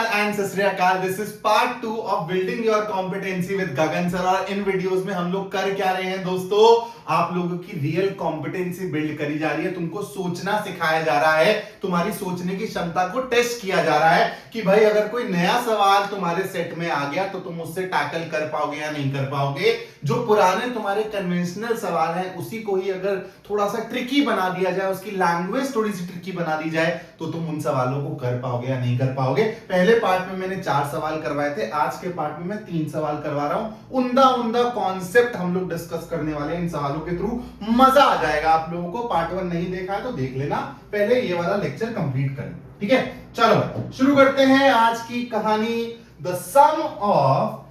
And सत श्री अकाल। This is part 2 of building your competency with Gagan sir. और इन videos में हम लोग कर क्या रहे हैं दोस्तों, आप लोगों की रियल कॉम्पिटेंसी बिल्ड करी जा रही है। तुमको सोचना सिखाया जा रहा है, तुम्हारी सोचने की क्षमता को टेस्ट किया जा रहा है कि भाई अगर कोई नया सवाल तुम्हारे सेट में आ गया तो तुम उससे टैकल कर पाओगे या नहीं कर पाओगे। जो पुराने तुम्हारे कन्वेंशनल सवाल हैं उसी को ही अगर थोड़ा सा ट्रिकी बना दिया जाए, उसकी लैंग्वेज थोड़ी सी ट्रिकी बना दी जाए तो तुम उन सवालों को कर पाओगे या नहीं कर पाओगे। पहले पार्ट में मैंने 4 सवाल करवाए थे, आज के पार्ट में मैं 3 सवाल करवा रहा हूं। उमदा कॉन्सेप्ट हम लोग डिस्कस करने वाले हैं इन सवालों के थ्रू। मजा आ जाएगा आप लोगों को। पार्ट 1 नहीं देखा है तो देख लेना, पहले ये वाला लेक्चर कंप्लीट कर लो, ठीक है। चलो शुरू करते हैं आज की कहानी। The sum of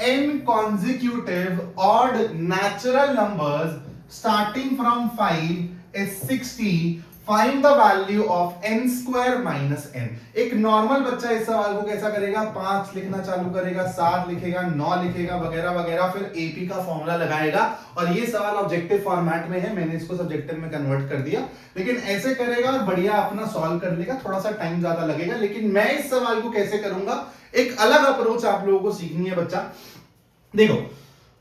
n consecutive odd natural numbers starting from 5 is 60. Find the value of n square minus n. एक नॉर्मल बच्चा इस सवाल को कैसा करेगा, 5 लिखना चालू करेगा, 7 लिखेगा, 9 लिखेगा, वगैरह वगैरह, फिर एपी का फॉर्मूला लगाएगा। और ये सवाल ऑब्जेक्टिव फॉर्मेट में है, मैंने इसको सब्जेक्टिव में कन्वर्ट कर दिया। लेकिन ऐसे करेगा और बढ़िया अपना सॉल्व कर लेगा, थोड़ा सा टाइम ज्यादा लगेगा। लेकिन मैं इस सवाल को कैसे करूंगा, एक अलग अप्रोच आप लोगों को सीखनी है बच्चा। देखो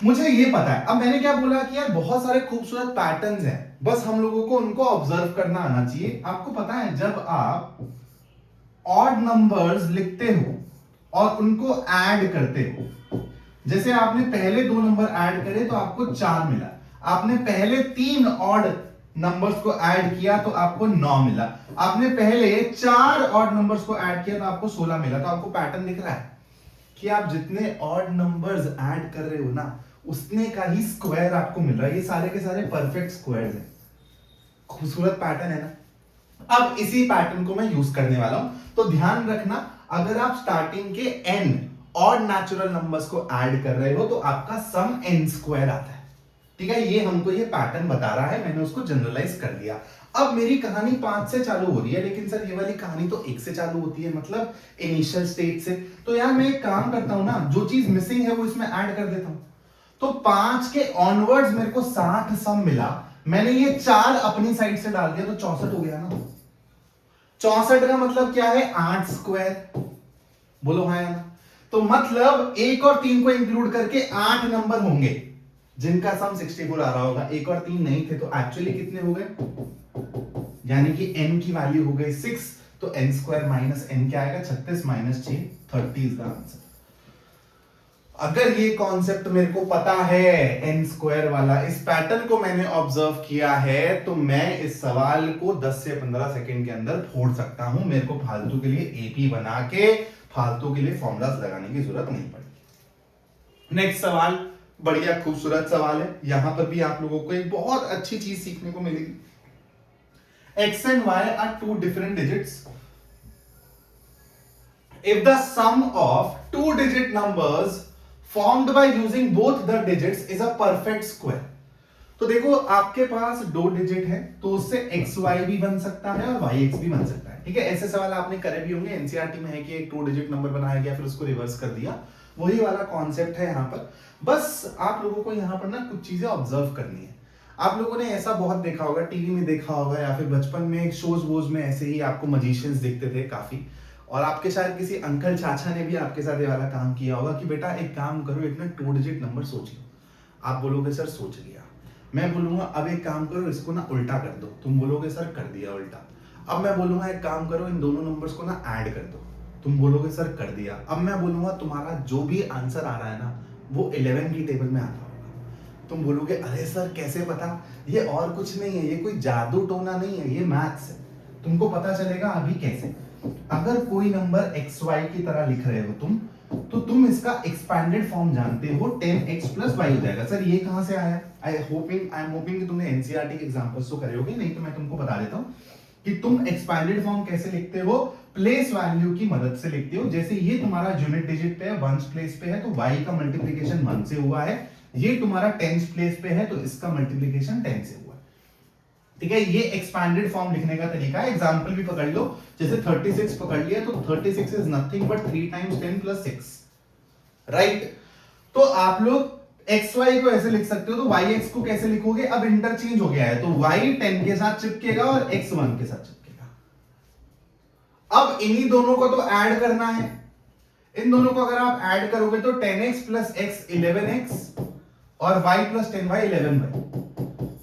मुझे ये पता है, अब मैंने क्या बोला कि यार बहुत सारे खूबसूरत पैटर्न्स हैं, बस हम लोगों को उनको ऑब्जर्व करना आना चाहिए। आपको पता है जब आप ऑड नंबर्स लिखते हो और उनको ऐड करते हो, जैसे आपने पहले 2 नंबर ऐड करे तो आपको 4 मिला, आपने पहले 3 ऑड नंबर्स को ऐड किया तो आपको 9 मिला, आपने पहले 4 ऑड नंबर्स को ऐड किया तो आपको 16 मिला। तो आपको पैटर्न दिख रहा है कि आप जितने ऑड नंबर्स ऐड कर रहे हो ना, उतने का ही स्क्वायर आपको मिल रहा है। ये सारे के सारे परफेक्ट स्क्वायर्स हैं। खूबसूरत पैटर्न है ना। अब इसी पैटर्न को मैं यूज करने वाला हूं, तो ध्यान रखना, अगर आप स्टार्टिंग के n ऑड नेचुरल नंबर्स को ऐड कर रहे हो तो आपका सम n स्क्वायर आता है, ठीक है। ये हमको ये पैटर्न बता रहा है, मैंने उसको जनरलाइज कर दिया। अब मेरी कहानी 5 से चालू हो रही है, लेकिन सर ये वाली कहानी तो 1 से चालू होती है, मतलब इनिशियल स्टेज से। तो यार मैं एक काम करता हूं ना, जो चीज मिसिंग है वो इसमें ऐड कर देता हूं। तो 5 के ऑनवर्ड्स मेरे को 60 सम मिला, मैंने ये 4 अपनी साइड से डाल दिया तो 64 हो गया ना। 64 का मतलब क्या है, 8 स्क्वायर। बोलो हाँ या ना। तो मतलब 1 और 3 को इंक्लूड करके 8 नंबर होंगे जिनका सम 64 आ रहा होगा। 1 और 3 नहीं थे तो एक्चुअली कितने हो गए, यानी कि n की वैल्यू हो गई 6। तो n स्क्वायर माइनस n क्या आएगा, 36 माइनस 6, 30 इज द आंसर। अगर ये कॉन्सेप्ट मेरे को पता है n स्क्वायर वाला, इस पैटर्न को मैंने ऑब्जर्व किया है, तो मैं इस सवाल को 10 से 15 सेकंड के अंदर फोड़ सकता हूं। मेरे को फालतू के लिए एपी बना के फालतू के लिए फॉर्मूलास लगाने की जरूरत नहीं पड़ेगी। नेक्स्ट सवाल बढ़िया खूबसूरत सवाल है, यहां पर भी आप लोगों को एक बहुत अच्छी चीज सीखने को मिलेगी। x and y are 2 different digits. If the sum of 2-digit numbers formed by using both the digits is a perfect square. तो देखो आपके पास 2 डिजिट है तो उससे xy भी बन सकता है और yx भी बन सकता है, ठीक है। ऐसे सवाल आपने करे भी होंगे, एनसीईआरटी में है कि एक 2 डिजिट नंबर बनाया गया फिर उसको रिवर्स कर दिया, वही वाला कॉन्सेप्ट है यहाँ पर। बस आप लोगों को यहाँ पर ना कुछ चीजें ऑब्जर्व करनी है। आप लोगों ने ऐसा बहुत देखा होगा, टीवी में देखा होगा या फिर बचपन में शोज वोज में ऐसे ही आपको मजिशियंस दिखते थे काफी, और आपके शायद किसी अंकल चाचा ने भी आपके साथ ये वाला काम किया होगा कि बेटा एक काम करो, एक ना 2 डिजिट नंबर सोच लो। आप बोलोगे सर सोच लिया। मैं बोलूंगा अब एक काम करो, इसको ना उल्टा कर दो। तुम बोलोगे सर कर दिया उल्टा। अब मैं बोलूंगा एक काम करो, इन दोनों नंबर्स को ना ऐड कर दो। तुम बोलोगे सर कर दिया। अब मैं बोलूंगा तुम्हारा जो भी आंसर आ रहा है ना वो 11 की टेबल में आता होगा। तुम बोलोगे अरे सर कैसे पता, ये और कुछ नहीं है, ये कोई जादू टोना नहीं है, ये मैथ्स है। तुमको पता चलेगा अभी कैसे, अगर कोई नंबर xy की तरह लिख रहे हो तुम, तो तुम इसका एक्सपैंडेड फॉर्म जानते हो, 10x + y हो जाएगा। सर ये कहां से आया, आई एम होपिंग कि तुमने एनसीईआरटी के एग्जांपल्स तो करे होगे, नहीं तो मैं तुमको बता देता हूं कि तुम एक्सपैंडेड फॉर्म कैसे लिखते हो, प्लेस वैल्यू की मदद से लिखते हो। जैसे ये तुम्हारा यूनिट डिजिट पे है, 1s प्लेस पे है, तो y का मल्टीप्लिकेशन 1 से हुआ है। ये तुम्हारा 10s प्लेस पे है तो इसका मल्टीप्लिकेशन 10 से हुआ है, ठीक है। ये एक्सपैंडेड फॉर्म लिखने का तरीका है। एग्जांपल भी पकड़ लो, जैसे 36 पकड़ लिया तो 36 इज नथिंग बट 3 × 10 + 6, राइट। तो आप लोग xy को ऐसे लिख सकते हो, तो yx को कैसे लिखोगे, अब इंटरचेंज हो गया है, तो y 10 के साथ चिपकेगा और x 1 के साथ चिपकेगा। अब इन्हीं दोनों को तो ऐड करना है, इन दोनों को अगर आप ऐड करोगे तो 10x प्लस x 11x और y प्लस 10y 11y।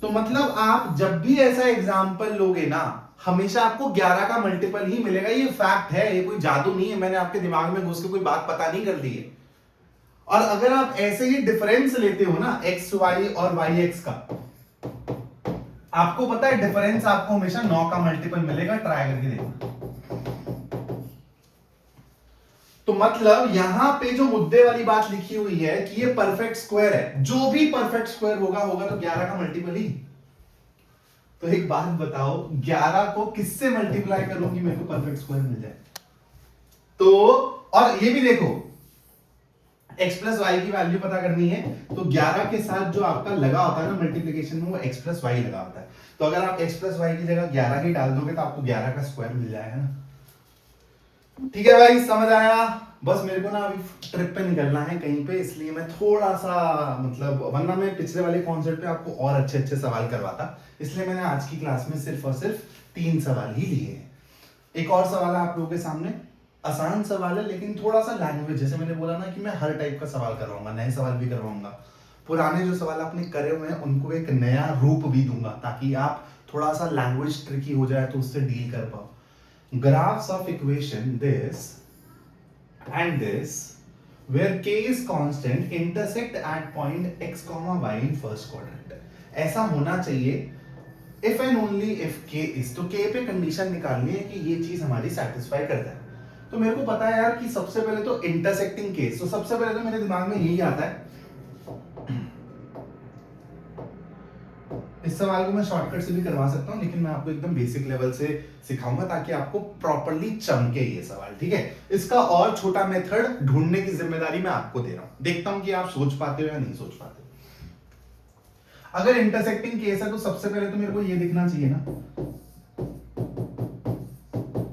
तो मतलब आप जब भी ऐसा एग्जाम्पल लोगे ना, हमेशा आपको 11 का मल्टीपल ही मिलेगा। ये फैक्ट है, ये कोई जादू नहीं है, मैंने आपके दिमाग में घुस के कोई बात पता नहीं कर दी है। और अगर आप ऐसे ही डिफरेंस लेते हो ना एक्स वाई और वाई एक्स का, आपको पता है डिफरेंस आपको हमेशा 9 का मल्टीपल मिलेगा। ट्राई करके देखना। तो मतलब यहां पे जो मुद्दे वाली बात लिखी हुई है कि ये परफेक्ट स्क्वायर है, जो भी परफेक्ट स्क्वायर होगा होगा तो 11 का मल्टीपल ही। तो एक बात बताओ, 11 को किससे मल्टीप्लाई करूंगी मेरे को परफेक्ट स्क्वायर मिल जाए? तो और ये भी देखो, x प्लस वाई की वैल्यू पता करनी है तो 11 के साथ जो आपका लगा होता है ना मल्टीप्लिकेशन में, वो x प्लस वाई लगा होता है। तो अगर आप x प्लस वाई की जगह 11 ही डाल दोगे तो आपको 11 का स्क्वायर मिल जाएगा ना। ठीक है भाई, समझ आया? बस मेरे को ना अभी ट्रिप पे निकलना है कहीं पे, इसलिए मैं थोड़ा सा मतलब, वरना मैं पिछले वाले कॉन्सेप्ट पे आपको और अच्छे अच्छे सवाल करवाता, इसलिए मैंने आज की क्लास में सिर्फ और सिर्फ 3 सवाल ही लिए हैं। एक और सवाल है आप लोगों के सामने, आसान सवाल है लेकिन थोड़ा सा लैंग्वेज, जैसे मैंने बोला ना कि मैं हर टाइप का सवाल करवाऊंगा, नए सवाल भी करवाऊंगा, पुराने जो सवाल आपने करे हुए हैं उनको एक नया रूप भी दूंगा, ताकि आप थोड़ा सा लैंग्वेज ट्रिकी हो जाए तो उससे डील कर पाओ। Graphs of equation this and this where k is constant intersect at point x comma y in first quadrant। ऐसा होना चाहिए if and only if k is, तो k पे कंडीशन निकालनी है कि ये चीज हमारी सेटिस्फाई करता है। तो मेरे को पता है यार कि सबसे पहले तो इंटरसेक्टिंग केस, तो सबसे पहले तो मेरे दिमाग में यही आता है। इस सवाल को मैं शॉर्टकट से भी करवा सकता हूं, लेकिन मैं आपको एकदम बेसिक लेवल से सिखाऊंगा ताकि आपको प्रॉपर्ली चमके ये सवाल। ठीक है, इसका और छोटा मेथड ढूंढने की जिम्मेदारी मैं आपको दे रहा हूं, देखता हूं कि आप सोच पाते हो या नहीं सोच पाते हो। अगर इंटरसेक्टिंग केस है तो सबसे पहले तो मेरे को ये दिखना चाहिए ना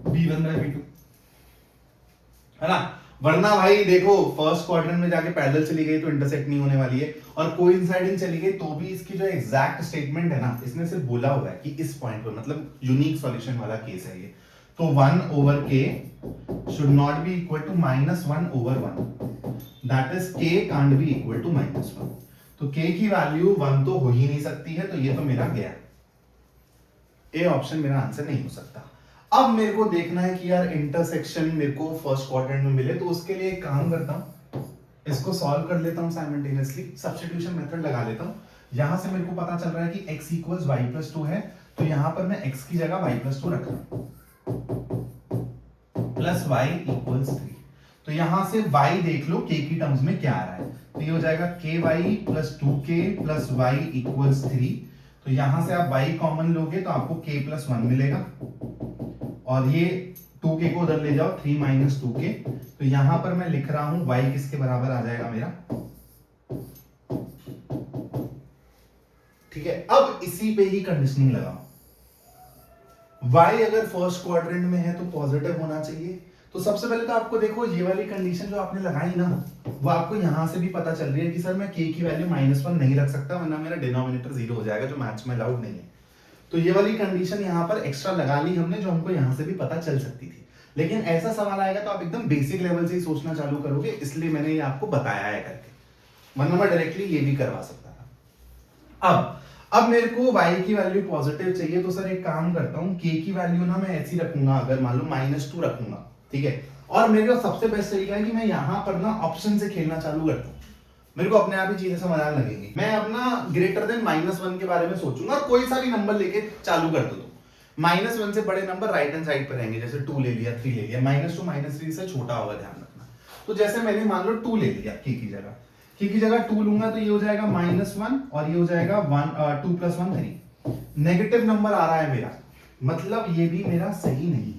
b1 बाय b2, है ना? वरना भाई देखो, फर्स्ट क्वाड्रेंट में जाके पैरेलल चली गई तो इंटरसेक्ट नहीं होने वाली है, और कोइंसाइडिंग चली गई तो भी इसकी जो एग्जैक्ट स्टेटमेंट है ना, इसने सिर्फ बोला हुआ है कि इस पॉइंट पर, मतलब यूनिक सॉल्यूशन वाला केस है ये। तो 1 over k should not be equal to -1 over 1, that is k can't be equal to -1। तो k की वैल्यू 1 तो हो ही नहीं सकती है, तो ये तो मेरा गया, ए ऑप्शन मेरा आंसर नहीं हो सकता। अब मेरे को देखना है कि यार इंटरसेक्शन मेरे को फर्स्ट क्वाड्रेंट में मिले, तो उसके लिए एक काम करता हूं, इसको सॉल्व कर लेता हूं साइमल्टेनियसली, सब्स्टिट्यूशन मेथड लगा लेता हूं। यहां से मेरे को पता चल रहा है कि x इक्वल्स y प्लस 2 है, तो यहां पर मैं x की जगह y प्लस 2 रख रहा हूं, प्लस y इक्वल्स 3। तो यहां से y देख लो k की टर्म्स में क्या आ रहा है, तो ये हो जाएगा ky plus 2k plus y equals 3। तो यहां से आप y कॉमन लोगे तो आपको k प्लस 1 मिलेगा, और ये 2k को उधर ले जाओ, 3 माइनस 2k। तो यहां पर मैं लिख रहा हूं y किसके बराबर आ जाएगा मेरा। ठीक है, अब इसी पे ही कंडीशनिंग लगाओ। y अगर फर्स्ट क्वाड्रेंट में है तो पॉजिटिव होना चाहिए। तो सबसे पहले तो आपको देखो, ये वाली कंडीशन जो आपने लगाई ना, वो आपको यहां से भी पता चल रही है कि सर मैं k की वैल्यू -1 नहीं रख सकता, वरना मेरा डिनोमिनेटर 0 हो जाएगा, जो मैथ्स में अलाउड नहीं है। तो ये वाली कंडीशन यहाँ पर एक्स्ट्रा लगा ली हमने, जो हमको यहाँ से भी पता चल सकती थी। लेकिन ऐसा सवाल आएगा तो आप एकदम बेसिक लेवल से ही सोचना चालू करोगे, इसलिए मैंने ये आपको बताया है करके, वरना मैं डायरेक्टली ये भी करवा सकता था। अब मेरे को y की वैल्यू पॉजिटिव चाहिए, तो सर एक काम करता हूँ, k की वैल्यू ना मैं ऐसी रखूंगा, अगर मान लो -2 रखूंगा, ठीक है। और मेरे को सबसे बेस्ट तरीका है कि मैं यहाँ पर ना ऑप्शन से खेलना चालू करता हूँ, मेरे को अपने आप ही चीजें समझ आने लगेंगी। मैं अपना ग्रेटर देन -1 के बारे में सोचूंगा, और कोई सा भी नंबर लेके चालू कर दो। -1 से बड़े नंबर राइट हैंड साइड पर रहेंगे, जैसे 2 ले लिया, 3 ले लिया, -2 -3 से छोटा होगा, ध्यान रखना। तो जैसे मैंने मान लो 2 ले लिया, k की जगह 2 लूंगा, तो ये हो जाएगा -1 और ये हो जाएगा 2 + 1 3। नेगेटिव नंबर आ रहा है मेरा, मतलब ये भी मेरा सही नहीं है।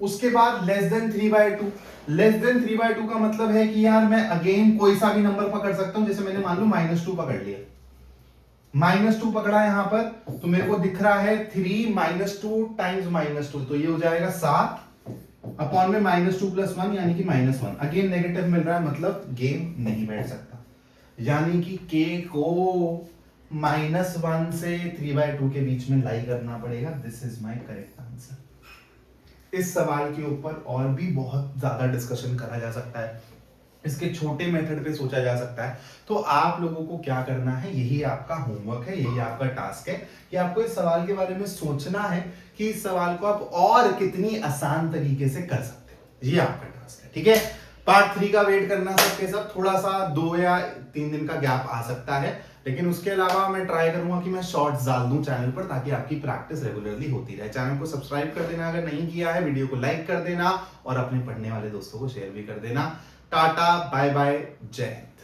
उसके बाद <3/2, <3/2 का मतलब है कि यार मैं अगेन कोई सा भी नंबर पकड़ सकता हूं, जैसे मैंने मान लो -2 पकड़ लिया, -2 पकड़ा यहां पर, तो मेरे को दिख रहा है 3 -2 टाइम्स -2, तो ये हो जाएगा 7 अपॉन में -2 + 1 यानी कि -1। अगेन नेगेटिव मिल रहा है, मतलब गेम नहीं बैठ सकता, यानी कि k को -1 से 3/2 के बीच में लाई करना पड़ेगा। This is my correct answer. इस सवाल के ऊपर और भी बहुत ज्यादा डिस्कशन करा जा सकता है, इसके छोटे मेथड पे सोचा जा सकता है। तो आप लोगों को क्या करना है, यही आपका होमवर्क है, यही आपका टास्क है कि आपको इस सवाल के बारे में सोचना है कि इस सवाल को आप और कितनी आसान तरीके से कर सकते हो। ये आपका टास्क है, ठीक है। पार्ट 3 का वेट करना सबके सब, थोड़ा सा 2 या 3 दिन का गैप आ सकता है, लेकिन उसके अलावा मैं ट्राई करूंगा कि मैं शॉर्ट्स डाल दूं चैनल पर, ताकि आपकी प्रैक्टिस रेगुलरली होती रहे। चैनल को सब्सक्राइब कर देना अगर नहीं किया है, वीडियो को लाइक कर देना और अपने पढ़ने वाले दोस्तों को शेयर भी कर देना। टाटा, बाय बाय, जय हिंद।